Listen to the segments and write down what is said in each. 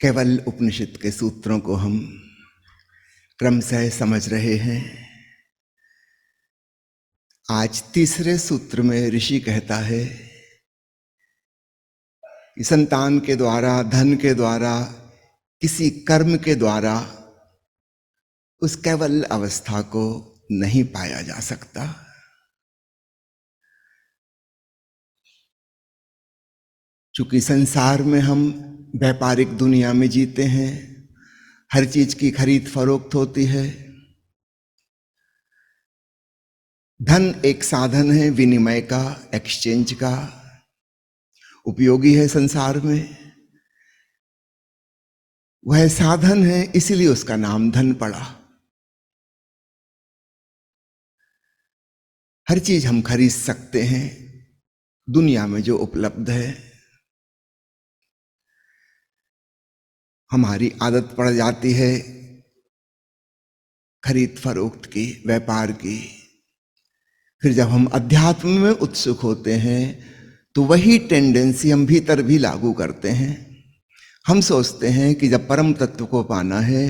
केवल उपनिषद के सूत्रों को हम क्रमशः समझ रहे हैं। आज तीसरे सूत्र में ऋषि कहता है कि संतान के द्वारा, धन के द्वारा, किसी कर्म के द्वारा उस केवल अवस्था को नहीं पाया जा सकता। चूंकि संसार में हम व्यापारिक दुनिया में जीते हैं, हर चीज की खरीद फरोख्त होती है। धन एक साधन है विनिमय का, एक्सचेंज का, उपयोगी है संसार में। वह साधन है, इसीलिए उसका नाम धन पड़ा। हर चीज हम खरीद सकते हैं दुनिया में जो उपलब्ध है। हमारी आदत पड़ जाती है खरीद फरोख्त की, व्यापार की। फिर जब हम अध्यात्म में उत्सुक होते हैं तो वही टेंडेंसी हम भीतर भी लागू करते हैं। हम सोचते हैं कि जब परम तत्व को पाना है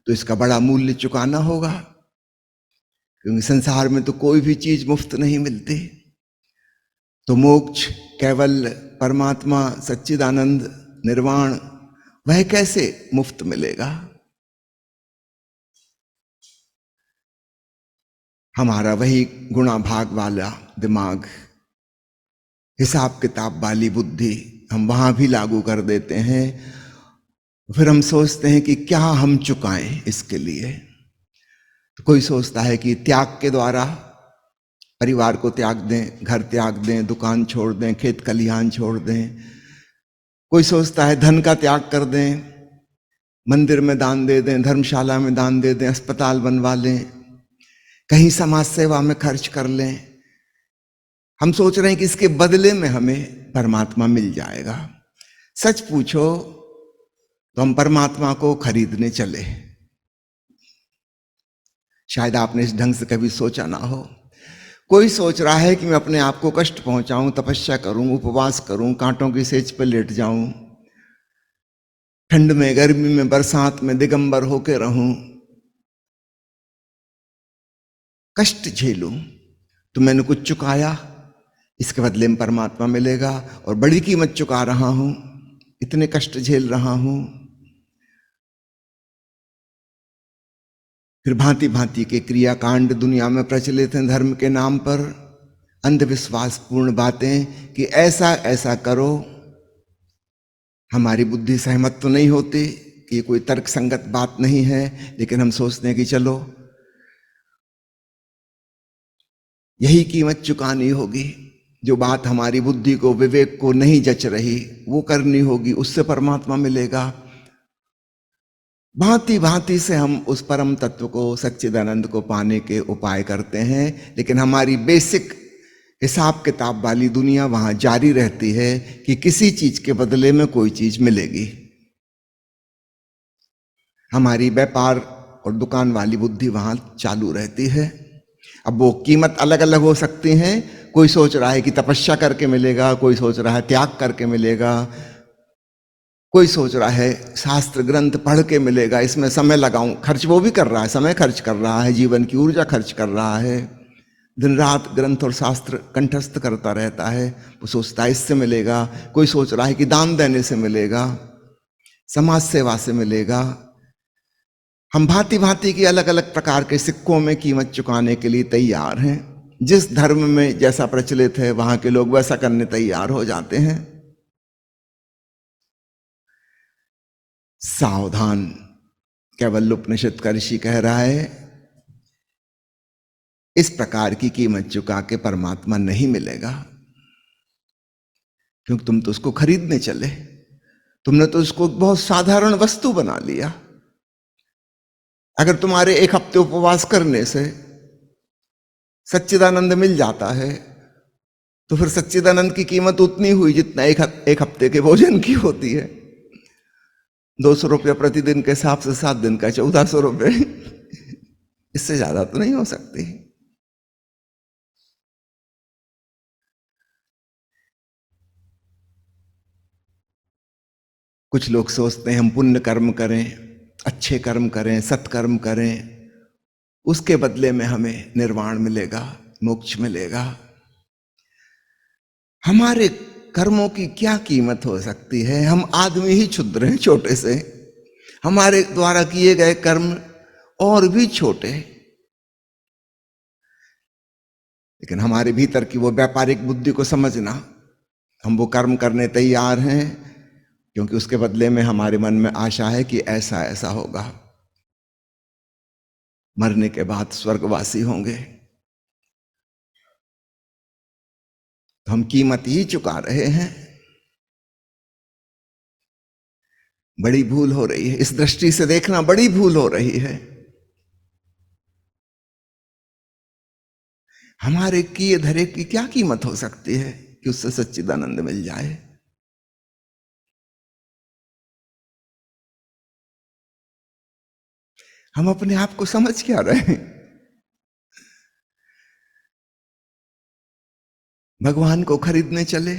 तो इसका बड़ा मूल्य चुकाना होगा, क्योंकि संसार में तो कोई भी चीज मुफ्त नहीं मिलती। तो मोक्ष, केवल परमात्मा, सच्चिदानंद, निर्वाण, वह कैसे मुफ्त मिलेगा? हमारा वही गुणा भाग वाला दिमाग, हिसाब किताब वाली बुद्धि हम वहां भी लागू कर देते हैं। फिर हम सोचते हैं कि क्या हम चुकाएं इसके लिए। तो कोई सोचता है कि त्याग के द्वारा परिवार को त्याग दें, घर त्याग दें, दुकान छोड़ दें, खेत खलिहान छोड़ दें। कोई सोचता है धन का त्याग कर दें, मंदिर में दान दे दें, धर्मशाला में दान दे दें, अस्पताल बनवा लें, कहीं समाज सेवा में खर्च कर लें। हम सोच रहे हैं कि इसके बदले में हमें परमात्मा मिल जाएगा। सच पूछो तो हम परमात्मा को खरीदने चले। शायद आपने इस ढंग से कभी सोचा ना हो। कोई सोच रहा है कि मैं अपने आप को कष्ट पहुंचाऊं, तपस्या करूं, उपवास करूं, कांटों की सेज पर लेट जाऊं, ठंड में, गर्मी में, बरसात में दिगंबर होके रहूं, कष्ट झेलूं, तो मैंने कुछ चुकाया, इसके बदले में परमात्मा मिलेगा और बड़ी कीमत चुका रहा हूं, इतने कष्ट झेल रहा हूं। फिर भांति भांति के क्रियाकांड दुनिया में प्रचलित हैं धर्म के नाम पर, अंधविश्वास पूर्ण बातें कि ऐसा ऐसा करो। हमारी बुद्धि सहमत तो नहीं होती कि ये कोई तर्क संगत बात नहीं है, लेकिन हम सोचते हैं कि चलो यही कीमत चुकानी होगी। जो बात हमारी बुद्धि को, विवेक को नहीं जच रही, वो करनी होगी, उससे परमात्मा मिलेगा। भांति भांति से हम उस परम तत्व को, सच्चिदानंद को पाने के उपाय करते हैं, लेकिन हमारी बेसिक हिसाब किताब वाली दुनिया वहां जारी रहती है कि किसी चीज के बदले में कोई चीज मिलेगी। हमारी व्यापार और दुकान वाली बुद्धि वहां चालू रहती है। अब वो कीमत अलग अलग हो सकती हैं। कोई सोच रहा है कि तपस्या करके मिलेगा, कोई सोच रहा है त्याग करके मिलेगा, कोई सोच रहा है शास्त्र ग्रंथ पढ़ के मिलेगा, इसमें समय लगाऊं। खर्च वो भी कर रहा है, समय खर्च कर रहा है, जीवन की ऊर्जा खर्च कर रहा है, दिन रात ग्रंथ और शास्त्र कंठस्थ करता रहता है। वो सोचता है इससे मिलेगा। कोई सोच रहा है कि दान देने से मिलेगा, समाज सेवा से मिलेगा। हम भांति भांति की अलग अलग प्रकार के सिक्कों में कीमत चुकाने के लिए तैयार हैं। जिस धर्म में जैसा प्रचलित है वहां के लोग वैसा करने तैयार हो जाते हैं। सावधान, केवल उपनिषद का ऋषि कह रहा है, इस प्रकार की कीमत चुका के परमात्मा नहीं मिलेगा, क्योंकि तुम तो उसको खरीदने चले। तुमने तो उसको बहुत साधारण वस्तु बना लिया। अगर तुम्हारे एक हफ्ते उपवास करने से सच्चिदानंद मिल जाता है तो फिर सच्चिदानंद की कीमत उतनी हुई जितना एक हफ्ते के भोजन की होती है। 200 रुपया प्रतिदिन के हिसाब से 7 दिन का 1400 रुपये। इससे ज्यादा तो नहीं हो सकती। कुछ लोग सोचते हैं हम पुण्य कर्म करें, अच्छे कर्म करें, सत्कर्म करें, उसके बदले में हमें निर्वाण मिलेगा, मोक्ष मिलेगा। हमारे कर्मों की क्या कीमत हो सकती है? हम आदमी ही क्षुद्र हैं, छोटे से। हमारे द्वारा किए गए कर्म और भी छोटे, लेकिन हमारे भीतर की वो व्यापारिक बुद्धि को समझना, हम वो कर्म करने तैयार हैं क्योंकि उसके बदले में हमारे मन में आशा है कि ऐसा ऐसा होगा, मरने के बाद स्वर्गवासी होंगे। तो हम कीमत ही चुका रहे हैं। बड़ी भूल हो रही है, इस दृष्टि से देखना बड़ी भूल हो रही है। हमारे किए धरे की क्या कीमत हो सकती है कि उससे सच्चिदानंद मिल जाए? हम अपने आप को समझ क्या रहे हैं? भगवान को खरीदने चले।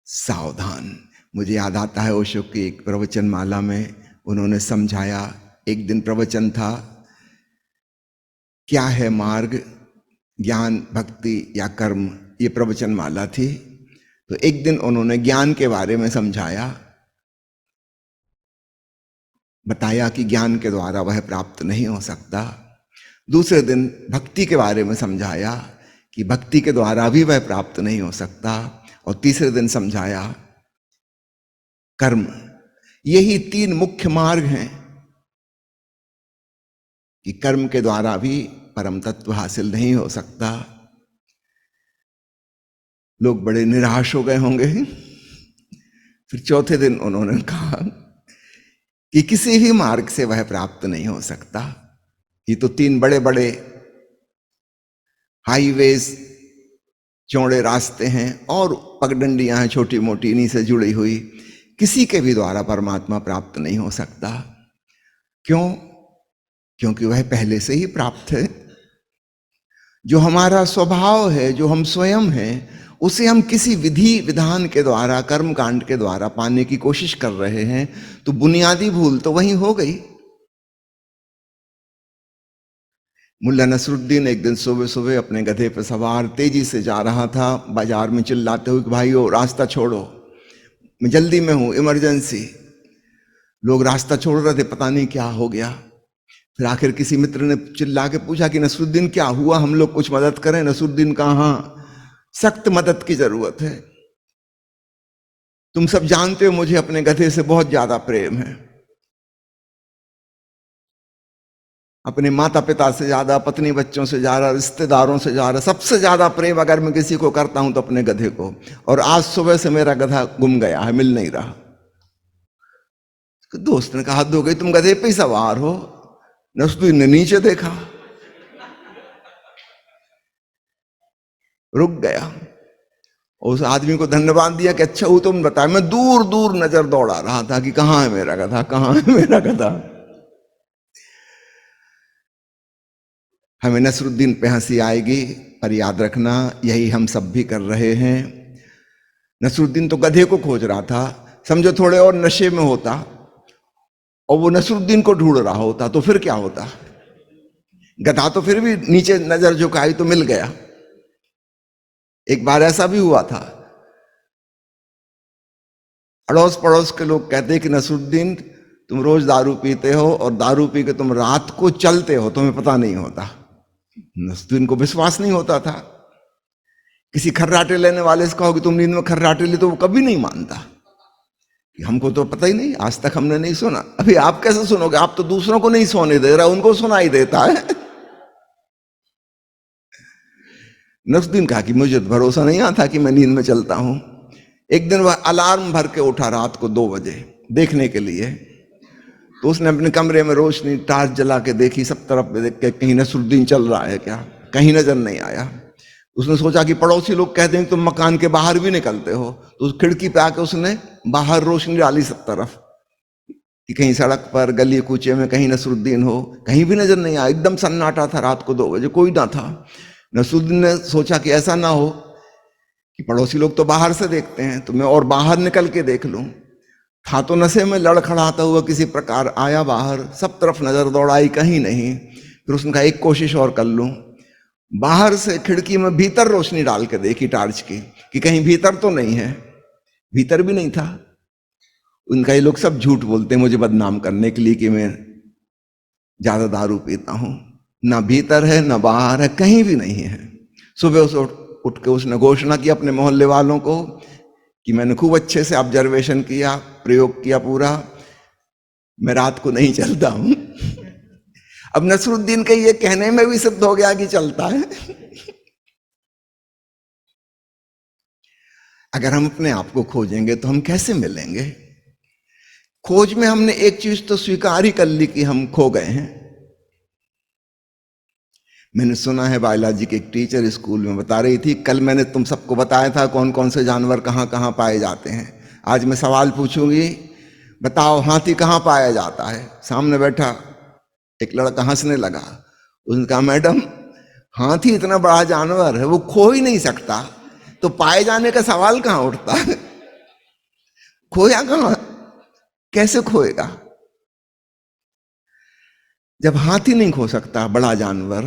सावधान। मुझे याद आता है ओशो की एक प्रवचन माला में उन्होंने समझाया, एक दिन प्रवचन था, क्या है मार्ग, ज्ञान, भक्ति या कर्म, ये प्रवचन माला थी। तो एक दिन उन्होंने ज्ञान के बारे में समझाया, बताया कि ज्ञान के द्वारा वह प्राप्त नहीं हो सकता। दूसरे दिन भक्ति के बारे में समझाया कि भक्ति के द्वारा भी वह प्राप्त नहीं हो सकता। और तीसरे दिन समझाया कर्म। यही तीन मुख्य मार्ग हैं कि कर्म के द्वारा भी परम तत्व हासिल नहीं हो सकता। लोग बड़े निराश हो गए होंगे। फिर चौथे दिन उन्होंने कहा कि किसी भी मार्ग से वह प्राप्त नहीं हो सकता। ये तो तीन बड़े बड़े हाईवेज, चौड़े रास्ते हैं और पगडंडियां हैं छोटी मोटी, इन्हीं से जुड़ी हुई। किसी के भी द्वारा परमात्मा प्राप्त नहीं हो सकता। क्यों? क्योंकि वह पहले से ही प्राप्त है। जो हमारा स्वभाव है, जो हम स्वयं हैं, उसे हम किसी विधि विधान के द्वारा, कर्म कांड के द्वारा पाने की कोशिश कर रहे हैं। तो बुनियादी भूल तो वहीं हो गई। मुल्ला नसरुद्दीन एक दिन सुबह सुबह अपने गधे पर सवार तेजी से जा रहा था, बाजार में चिल्लाते हुए कि भाइयों रास्ता छोड़ो, मैं जल्दी में हूं, इमरजेंसी। लोग रास्ता छोड़ रहे थे, पता नहीं क्या हो गया। फिर आखिर किसी मित्र ने चिल्ला के पूछा कि नसरुद्दीन क्या हुआ, हम लोग कुछ मदद करें? नसरुद्दीन कहा, हाँ, सख्त मदद की जरूरत है। तुम सब जानते हो मुझे अपने गधे से बहुत ज्यादा प्रेम है, अपने माता पिता से ज्यादा, पत्नी बच्चों से ज्यादा, रिश्तेदारों से ज्यादा, सबसे ज्यादा प्रेम अगर मैं किसी को करता हूं तो अपने गधे को। और आज सुबह से मेरा गधा गुम गया है, मिल नहीं रहा। दोस्त ने कहा, हद हो गई, तुम गधे पे ही सवार हो। नसरुद्दीन ने नीचे देखा, रुक गया। उस आदमी को धन्यवाद दिया कि अच्छा वो तुम बताया। मैं दूर दूर नजर दौड़ा रहा था कि कहां है मेरा गधा, कहां है मेरा गधा। हमें नसरुद्दीन पे हंसी आएगी, पर याद रखना यही हम सब भी कर रहे हैं। नसरुद्दीन तो गधे को खोज रहा था, समझो थोड़े और नशे में होता और वो नसरुद्दीन को ढूंढ रहा होता तो फिर क्या होता? गधा तो फिर भी नीचे नजर झुकाई तो मिल गया। एक बार ऐसा भी हुआ था, अड़ोस पड़ोस के लोग कहते कि नसरुद्दीन तुम रोज दारू पीते हो और दारू पी के तुम रात को चलते हो, तुम्हें पता नहीं होता। नसरुद्दीन को विश्वास नहीं होता था। किसी खर्राटे लेने वाले से कहो कि तुम नींद में खर्राटे ले, तो वो कभी नहीं मानता कि हमको तो पता ही नहीं, आज तक हमने नहीं सुना। अभी आप कैसे सुनोगे? आप तो दूसरों को नहीं सोने दे रहा, उनको सुनाई देता है। नसरुद्दीन कहा कि मुझे तो भरोसा नहीं आता कि मैं नींद में चलता हूं। एक दिन वह अलार्म भर के उठा रात को 2 बजे देखने के लिए। तो उसने अपने कमरे में रोशनी टार्च जला के देखी, सब तरफ देख के कहीं नसरुद्दीन चल रहा है क्या, कहीं नजर नहीं आया। उसने सोचा कि पड़ोसी लोग कहते हैं तुम मकान के बाहर भी निकलते हो, तो उस खिड़की पे आके उसने बाहर रोशनी डाली सब तरफ कि कहीं सड़क पर, गली कूचे में कहीं नसरुद्दीन हो। कहीं भी नजर नहीं आया, एकदम सन्नाटा था, रात को 2 बजे कोई ना था। नसरुद्दीन ने सोचा कि ऐसा ना हो कि पड़ोसी लोग तो बाहर से देखते हैं, तो मैं और बाहर निकल के देख लूं। था तो नशे में लड़खड़ाता हुआ किसी प्रकार, आया बाहर, सब तरफ नजर दौड़ाई, कहीं नहीं। फिर उसने कहा एक कोशिश और कर लूं। बाहर से खिड़की में भीतर रोशनी डाल के देखी टार्च की, कि कहीं भीतर तो नहीं है। भीतर भी नहीं था। उनका ये लोग सब झूठ बोलते हैं मुझे बदनाम करने के लिए कि मैं ज्यादा दारू पीता हूं। ना भीतर है ना बाहर है, कहीं भी नहीं है। सुबह उसे उठ के उसने घोषणा की अपने मोहल्ले वालों को कि मैंने खूब अच्छे से ऑब्जर्वेशन किया, प्रयोग किया पूरा, मैं रात को नहीं चलता हूं। अब नसरुद्दीन के ये कहने में भी सिद्ध हो गया कि चलता है। अगर हम अपने आप को खोजेंगे तो हम कैसे मिलेंगे? खोज में हमने एक चीज तो स्वीकार ही कर ली कि हम खो गए हैं। मैंने सुना है बायोलॉजी की एक टीचर स्कूल में बता रही थी, कल मैंने तुम सबको बताया था कौन कौन से जानवर कहां कहां पाए जाते हैं। आज मैं सवाल पूछूंगी, बताओ हाथी कहां पाया जाता है? सामने बैठा एक लड़का हंसने लगा। उसने कहा मैडम, हाथी इतना बड़ा जानवर है, वो खो ही नहीं सकता, तो पाए जाने का सवाल कहां उठता है? खोया कहां, कैसे खोएगा? जब हाथी नहीं खो सकता बड़ा जानवर,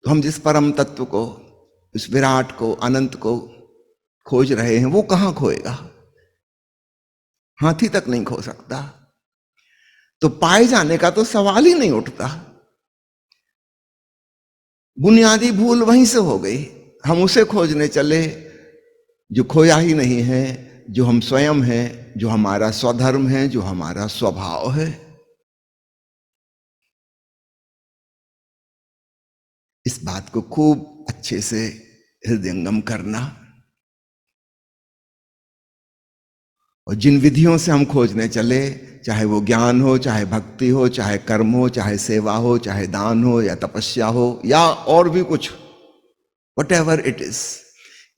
तो हम जिस परम तत्व को, इस विराट को, अनंत को खोज रहे हैं, वो कहां खोएगा? हाथी तक नहीं खो सकता, तो पाए जाने का तो सवाल ही नहीं उठता। बुनियादी भूल वहीं से हो गई। हम उसे खोजने चले जो खोया ही नहीं है, जो हम स्वयं हैं, जो हमारा स्वधर्म है, जो हमारा स्वभाव है। इस बात को खूब अच्छे से हृदयंगम करना। और जिन विधियों से हम खोजने चले, चाहे वो ज्ञान हो, चाहे भक्ति हो, चाहे कर्म हो, चाहे सेवा हो, चाहे दान हो या तपस्या हो या और भी कुछ, वट एवर इट इज,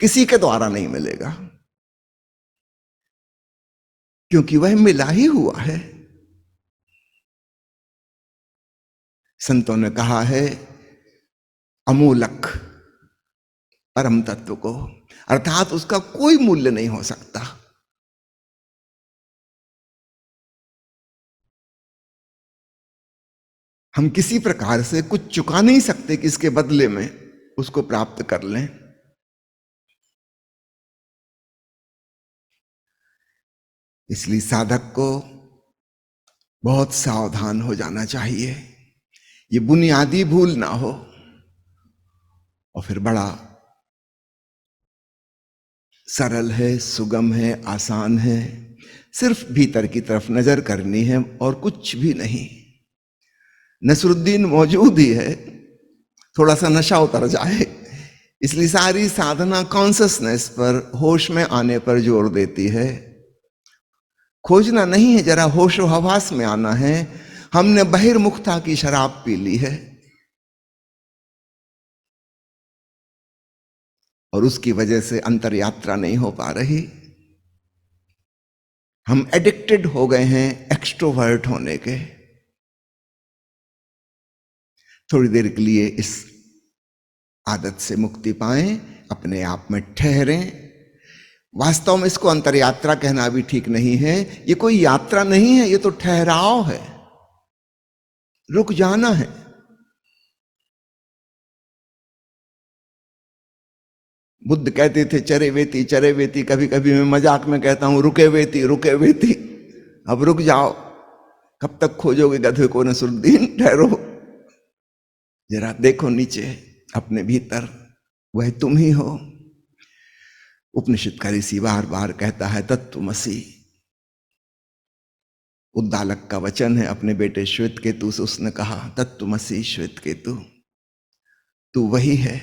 किसी के द्वारा नहीं मिलेगा, क्योंकि वह मिला ही हुआ है। संतों ने कहा है अमूलक परम तत्व को, अर्थात उसका कोई मूल्य नहीं हो सकता। हम किसी प्रकार से कुछ चुका नहीं सकते कि इसके बदले में उसको प्राप्त कर लें। इसलिए साधक को बहुत सावधान हो जाना चाहिए, ये बुनियादी भूल ना हो। और फिर बड़ा सरल है, सुगम है, आसान है, सिर्फ भीतर की तरफ नजर करनी है और कुछ भी नहीं। नसरुद्दीन मौजूद ही है, थोड़ा सा नशा उतर जाए, इसलिए सारी साधना कॉन्शसनेस पर, होश में आने पर जोर देती है। खोजना नहीं है, जरा होशो हवास में आना है। हमने बहिर्मुखता की शराब पी ली है और उसकी वजह से अंतर यात्रा नहीं हो पा रही। हम एडिक्टेड हो गए हैं एक्सट्रोवर्ट होने के। थोड़ी देर के लिए इस आदत से मुक्ति पाएं, अपने आप में ठहरें। वास्तव में इसको अंतर यात्रा कहना भी ठीक नहीं है, ये कोई यात्रा नहीं है, ये तो ठहराव है, रुक जाना है। बुद्ध कहते थे चरे वेती चरे वेती, कभी कभी मैं मजाक में कहता हूं रुके वेती रुके वेती। अब रुक जाओ, कब तक खोजोगे गधे को नसरुद्दीन, ठहरो, जरा देखो नीचे अपने भीतर, वह तुम ही हो। उपनिषद का ऋषि बार बार कहता है तत्वमसि। उद्दालक का वचन है, अपने बेटे श्वेत केतु से उसने कहा तत्वमसि श्वेत केतु, तू वही है।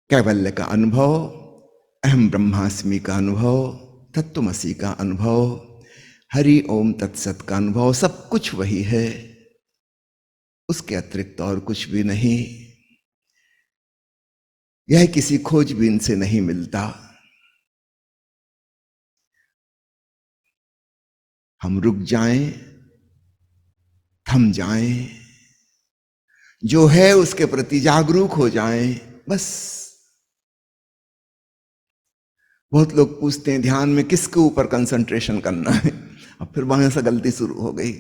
कैवल्य का अनुभव, अहम ब्रह्मास्मि का अनुभव, तत्वमसि का अनुभव, हरि ओम तत्सत का अनुभव, सब कुछ वही है, उसके अतिरिक्त और कुछ भी नहीं। यह किसी खोजबीन से नहीं मिलता। हम रुक जाएं, थम जाएं, जो है उसके प्रति जागरूक हो जाएं, बस। बहुत लोग पूछते हैं ध्यान में किसके ऊपर कंसंट्रेशन करना है, अब फिर वहां से गलती शुरू हो गई।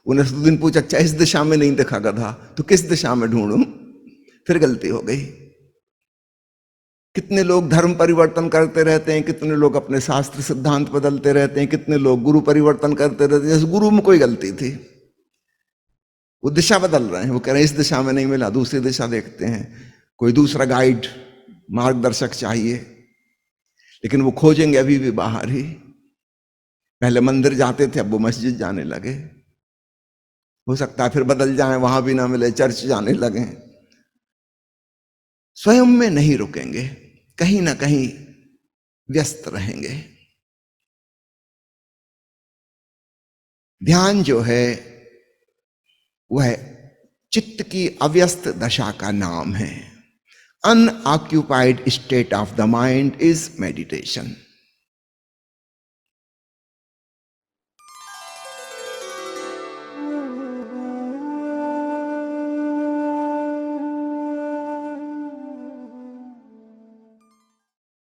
उन्हें उस दिन पूछा, अच्छा इस दिशा में नहीं देखा गधा तो किस दिशा में ढूंढूं, फिर गलती हो गई। कितने लोग धर्म परिवर्तन करते रहते हैं, कितने लोग अपने शास्त्र सिद्धांत बदलते रहते हैं, कितने लोग गुरु परिवर्तन करते रहते हैं, जैसे गुरु में कोई गलती थी। वो दिशा बदल रहे हैं, वो कह रहे हैं इस दिशा में नहीं मिला, दूसरी दिशा देखते हैं, कोई दूसरा गाइड मार्गदर्शक चाहिए, लेकिन वो खोजेंगे अभी भी बाहर ही। पहले मंदिर जाते थे, अब वो मस्जिद जाने लगे। हो सकता है फिर बदल जाए, वहां भी ना मिले, चर्च जाने लगे। स्वयं में नहीं रुकेंगे, कहीं ना कहीं व्यस्त रहेंगे। ध्यान जो है वह चित्त की अव्यस्त दशा का नाम है। Unoccupied state of the mind is meditation.